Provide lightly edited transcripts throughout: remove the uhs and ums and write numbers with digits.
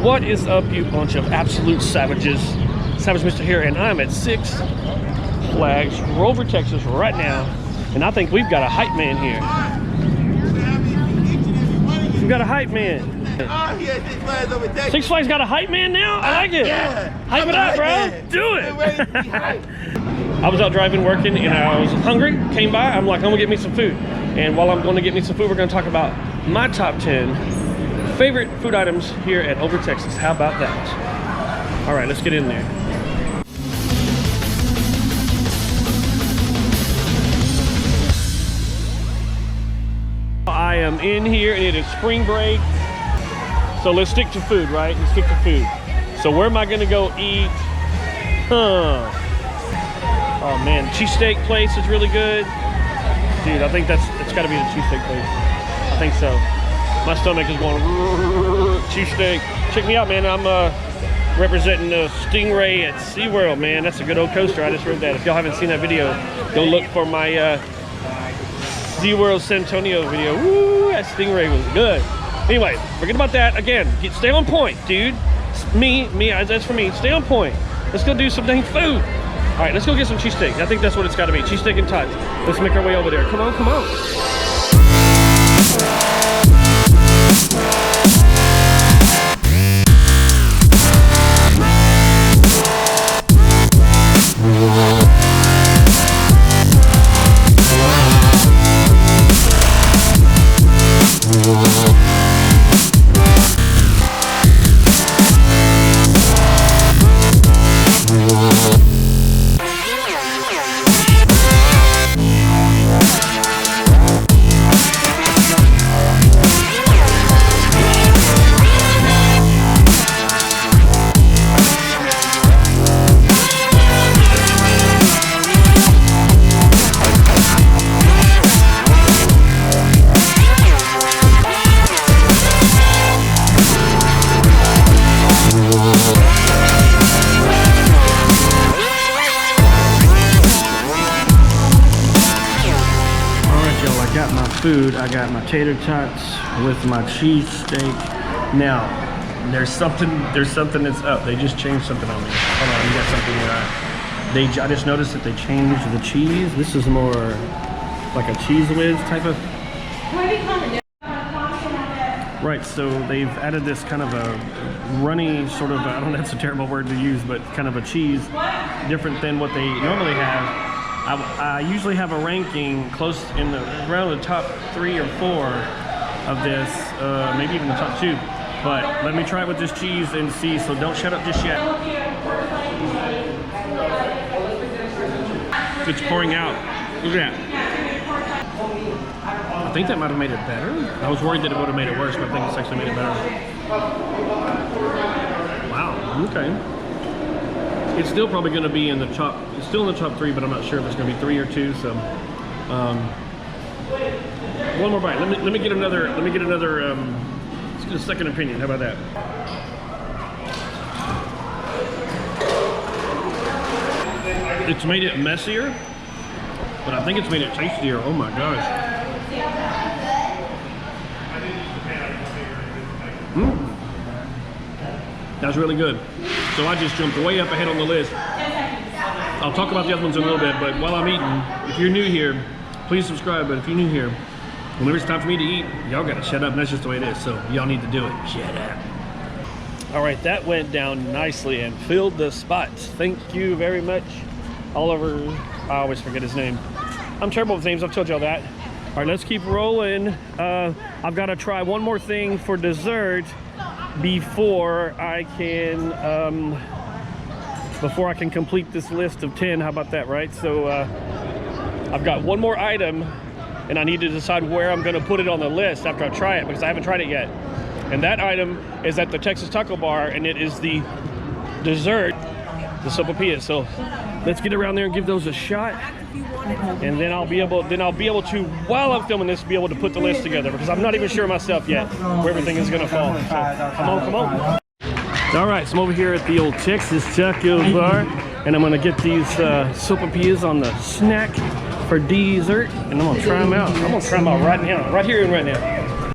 What is up, you bunch of absolute savages? Savage Mr. here, and I'm at Six Flags Rover, Texas right now, and I think we've got a hype man here. We've got a hype man. Six Flags got a hype man now? I like it. Yeah, hype it up, bro. Do it. I was out driving, working, and I was hungry. Came by. I'm like, I'm gonna get me some food. And while I'm going to get me some food, we're going to talk about my top 10 favorite food items here at Over Texas. How about that? All right, let's get in there. I am in here, and it is spring break. So let's stick to food, right? Let's stick to food. So where am I going to go eat? Oh man, cheesesteak place is really good. Dude, I think it's got to be the cheesesteak place. I think so. My stomach is going cheesesteak. Check me out, man. I'm representing the Stingray at SeaWorld, man. That's a good old coaster. I just rode that. If y'all haven't seen that video, go look for my SeaWorld San Antonio video. Woo, that Stingray was good. Anyway, forget about that. Again, stay on point, dude. That's for me. Stay on point. Let's go do some dang food. All right, let's go get some cheesesteak. I think that's what it's got to be. Cheesesteak and tots. Let's make our way over there. Come on, come on. Food. I got my tater tots with my cheesesteak. Now, there's something that's up. They just changed something on me. Hold on, you got something here. I just noticed that they changed the cheese. This is more like a cheese whiz type of. Right, so they've added this kind of a runny sort of, I don't know, that's a terrible word to use, but kind of a cheese different than what they normally have. I usually have a ranking close in around the top 3 or 4 of this, maybe even the top 2. But let me try it with this cheese and see, so don't shut up just yet. It's pouring out. Look at that. I think that might have made it better. I was worried that it would have made it worse, but I think it's actually made it better. Wow, okay. It's still probably going to be in the top. It's still in the top 3, but I'm not sure if it's going to be 3 or 2. So, one more bite. Let me get another. Let's get a second opinion. How about that? It's made it messier, but I think it's made it tastier. Oh my gosh. That's really good. So I just jumped way up ahead on the list. I'll talk about the other ones in a little bit, but while I'm eating, if you're new here, please subscribe. But if you're new here, whenever it's time for me to eat, y'all gotta shut up, and that's just the way it is. So y'all need to do it. Shut up. All right, that went down nicely and filled the spots. Thank you very much, Oliver. I always forget his name. I'm terrible with names, I've told y'all that. All right, let's keep rolling. I've gotta try one more thing for dessert before I can complete this list of 10. How about that, right? So I've got one more item, and I need to decide where I'm going to put it on the list after I try it, because I haven't tried it yet. And that item is at the Texas Taco Bar, and it is the dessert, the sopapillas. So let's get around there and give those a shot, and then I'll be able to, while I'm filming this, be able to put the list together, because I'm not even sure myself yet where everything is going to fall. So, come on. All right, so I'm over here at the old Texas Taco Bar, and I'm gonna get these sopapillas on the snack for dessert, and I'm gonna try them out. I'm gonna try them out right now, right here and right now.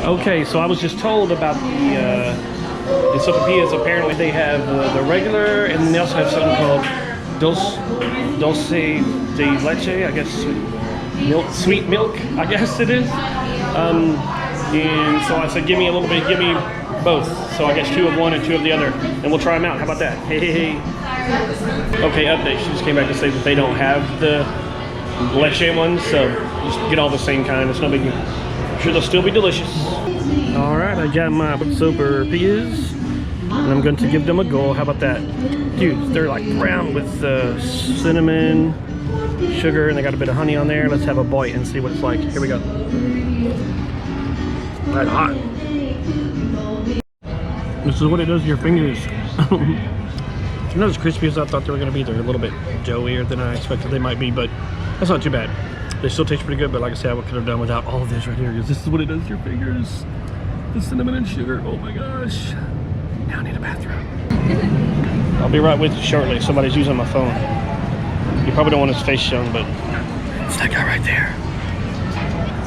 Okay, so I was just told about the The sopapillas, apparently they have the regular, and then they also have something called dulce de leche, I guess, sweet milk, I guess it is. And so I said, give me a little bit, give me both. So I guess 2 of one and 2 of the other, and we'll try them out. How about that? Hey. Okay, update. She just came back to say that they don't have the leche ones, so just get all the same kind. It's no big deal. I'm sure they'll still be delicious. All right, I got my sopapillas, and I'm going to give them a go. How about that? Dude, they're like brown with cinnamon, sugar, and they got a bit of honey on there. Let's have a bite and see what it's like. Here we go. That's hot. This is what it does to your fingers. They're not as crispy as I thought they were going to be. They're a little bit doughier than I expected they might be, but that's not too bad. They still taste pretty good, but like I said, I could have done without all of this right here, because this is what it does to your fingers. The cinnamon and sugar. Oh my gosh. Now I need a bathroom. I'll be right with you shortly. Somebody's using my phone. You probably don't want his face shown, but it's that guy right there.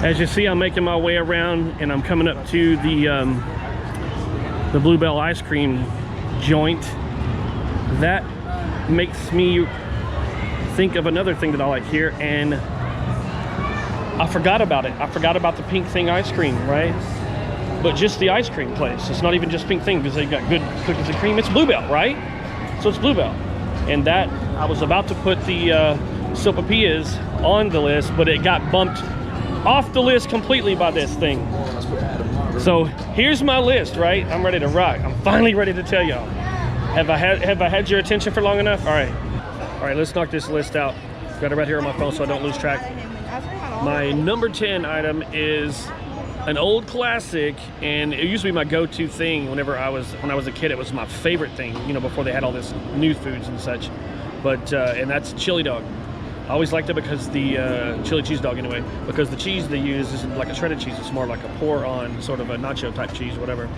As you see, I'm making my way around, and I'm coming up to the Bluebell ice cream joint. That makes me think of another thing that I like here, and I forgot about it. I forgot about the Pink Thing ice cream, right? But just the ice cream place. It's not even just Pink Thing, because they've got good cookies and cream. It's Bluebell, right? So it's Bluebell. And that, I was about to put the sopapillas on the list, but it got bumped off the list completely by this thing. So here's my list, right? I'm ready to rock. I'm finally ready to tell y'all. Have I had your attention for long enough? All right, let's knock this list out. Got it right here on my phone so I don't lose track. My number 10 item is an old classic, and it used to be my go-to thing when I was a kid. It was my favorite thing, you know, before they had all this new foods and such. But and that's chili dog. I always liked it because the chili cheese dog, anyway, because the cheese they use isn't like a shredded cheese. It's more like a pour-on, sort of a nacho type cheese, whatever.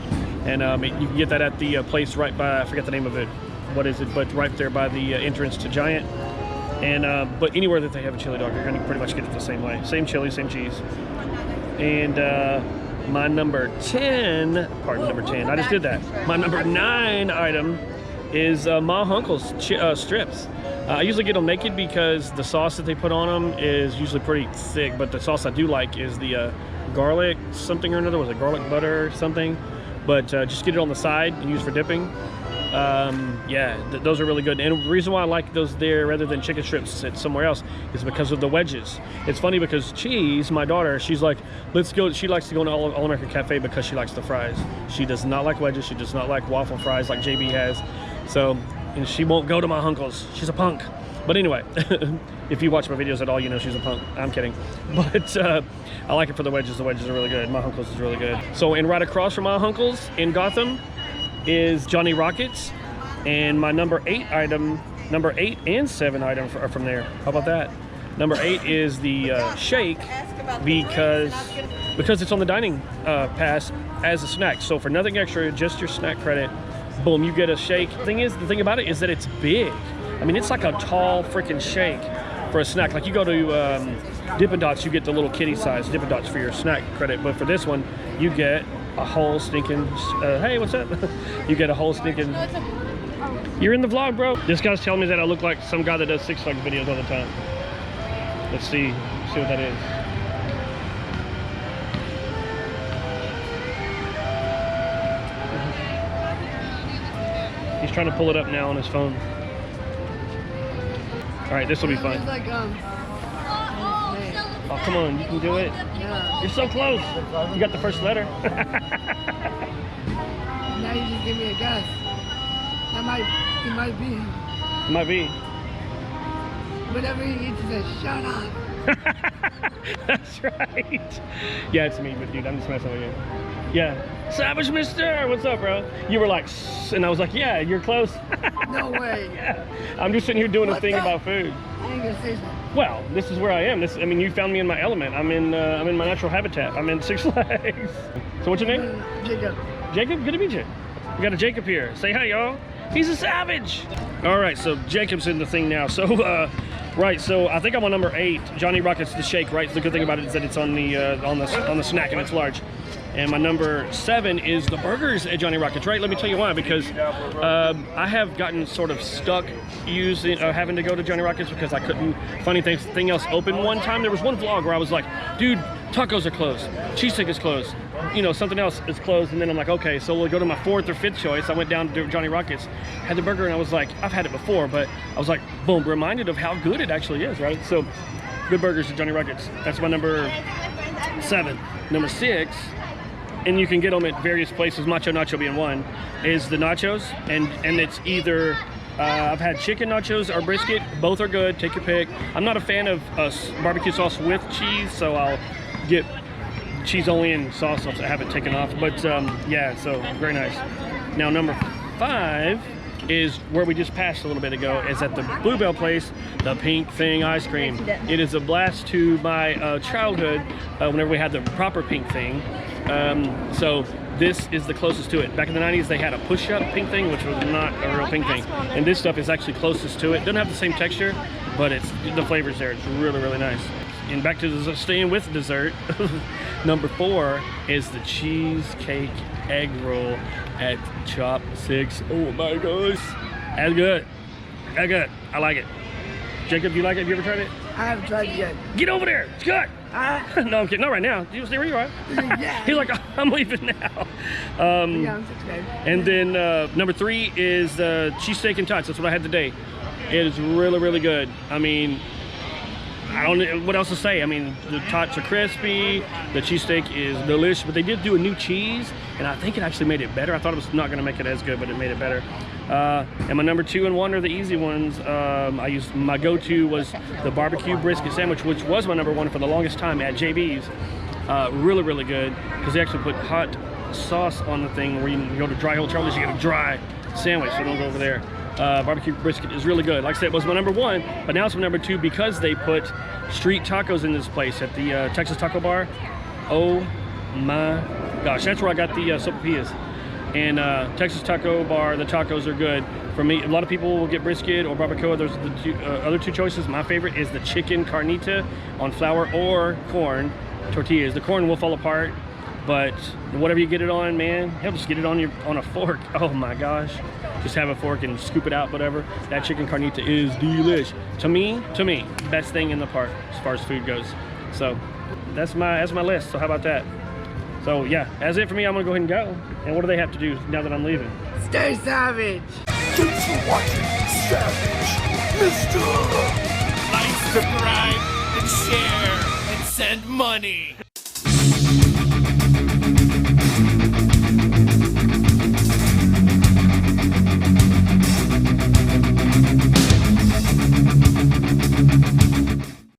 And you can get that at the place right by, I forget the name of it, what is it, but right there by the entrance to Giant. And but anywhere that they have a chili dog, you're going to pretty much get it the same way. Same chili, same cheese. And my number 10, I just did that. My number 9 item is Ma Hunkle's strips. I usually get them naked because the sauce that they put on them is usually pretty thick, but the sauce I do like is the garlic something or another. Was it garlic butter or something? But just get it on the side and use for dipping. Yeah, those are really good. And the reason why I like those there rather than chicken strips at somewhere else is because of the wedges. It's funny because Cheese, my daughter, she's like, let's go. She likes to go to All American Cafe because she likes the fries. She does not like wedges. She does not like waffle fries like JB has. So, and she won't go to my Hunkle's. She's a punk. But anyway, if you watch my videos at all, you know she's a punk. I'm kidding. But I like it for the wedges. The wedges are really good. My Hunkle's is really good. So, and right across from my Hunkle's in Gotham is Johnny Rockets. And my number 8 and 7 item are from there. How about that? Number 8 is the shake because it's on the dining pass as a snack. So for nothing extra, just your snack credit, boom, you get a shake. The thing about it is that it's big. I mean, it's like a tall freaking shake for a snack. Like you go to Dippin' Dots, you get the little kitty size Dippin' Dots for your snack credit. But for this one, you get a whole stinking, hey, what's up? You get a whole stinking, you're in the vlog, bro. This guy's telling me that I look like some guy that does Six Flags videos all the time. Let's see what that is. He's trying to pull it up now on his phone. All right, this will be fun. Oh, come on, you can do it. Yeah. You're so close. You got the first letter. Now you just give me a guess. It might be. It might be. Whatever he eats, he says, shut up. That's right. Yeah, it's me, but dude, I'm just messing with you. Yeah. Savage Mister, what's up, bro? You were like, and I was like, yeah, you're close. No way. Yeah. I'm just sitting here doing a thing about food. I ain't gonna say something. Well, this is where I am. I mean, you found me in my element. I'm in my natural habitat. I'm in Six Flags. So what's your name? Jacob. Jacob, good to meet you. We got a Jacob here. Say hi, y'all. He's a savage. All right, so Jacob's in the thing now. So, right, so I think I'm on number 8. Johnny Rockets the shake, right? The good thing about it is that it's on the snack and it's large. And my number 7 is the burgers at Johnny Rockets, right? Let me tell you why, because I have gotten sort of stuck using having to go to Johnny Rockets because I couldn't find anything else open. One time there was one vlog where I was like, dude, tacos are closed, cheesesteak is closed, you know, something else is closed, and then I'm like, okay, so we'll go to my 4th or 5th choice. I went down to Johnny Rockets, had the burger, and I was like, I've had it before, but I was like, boom, reminded of how good it actually is, right? So good burgers at Johnny Rockets. That's my number 7. Number 6, and you can get them at various places, Macho Nacho being one, is the nachos, and it's either I've had chicken nachos or brisket. Both are good. Take your pick. I'm not a fan of barbecue sauce with cheese, so I'll get cheese only and sauce. I'll have it taken off. But yeah, so very nice. Now number 5 is where we just passed a little bit ago. Is at the Bluebell place, the Pink Thing ice cream. It is a blast to my childhood whenever we had the proper Pink Thing. So this is the closest to it. Back in the 90s, they had a push-up Pink Thing, which was not a real Pink Thing. And this stuff is actually closest to it. Doesn't have the same texture, but it's the flavor's there. It's really, really nice. And back to staying with dessert, number 4 is the cheesecake egg roll at Chop 6. Oh my gosh. That's good. That's good. I like it. Jacob, do you like it? Have you ever tried it? I haven't tried it yet. Get over there. It's good. No, I'm kidding. Not right now. You stay where you are. Yeah. He's like, I'm leaving now. Yeah, I'm 6 days. And then number 3 is cheesesteak and tots. That's what I had today. It is really, really good. I mean, I don't know what else to say. I mean, the tots are crispy. The cheesesteak is delicious. But they did do a new cheese, and I think it actually made it better. I thought it was not going to make it as good, but it made it better. And my number 2 and 1 are the easy ones. My go-to was the barbecue brisket sandwich, which was my number 1 for the longest time at JB's. Really, really good, because they actually put hot sauce on the thing. Where you go to Dry Hole Charlie's, you get a dry sandwich, so don't go over there. Barbecue brisket is really good. Like I said, it was my number 1, but now it's my number 2 because they put street tacos in this place at the Texas Taco Bar. Oh my gosh, that's where I got the sopapillas. And Texas Taco Bar, the tacos are good. For me, a lot of people will get brisket or barbacoa. There's the other 2 choices. My favorite is the chicken carnita on flour or corn tortillas. The corn will fall apart, but whatever you get it on, man, hell, just get it on a fork. Oh my gosh, just have a fork and scoop it out, whatever. That chicken carnita is delish. To me, best thing in the park as far as food goes. So that's my list. So how about that? So yeah, that's it for me. I'm gonna go ahead and go. And what do they have to do now that I'm leaving? Stay savage. Thanks for watching Savage Mr. Like, subscribe, and share, and send money.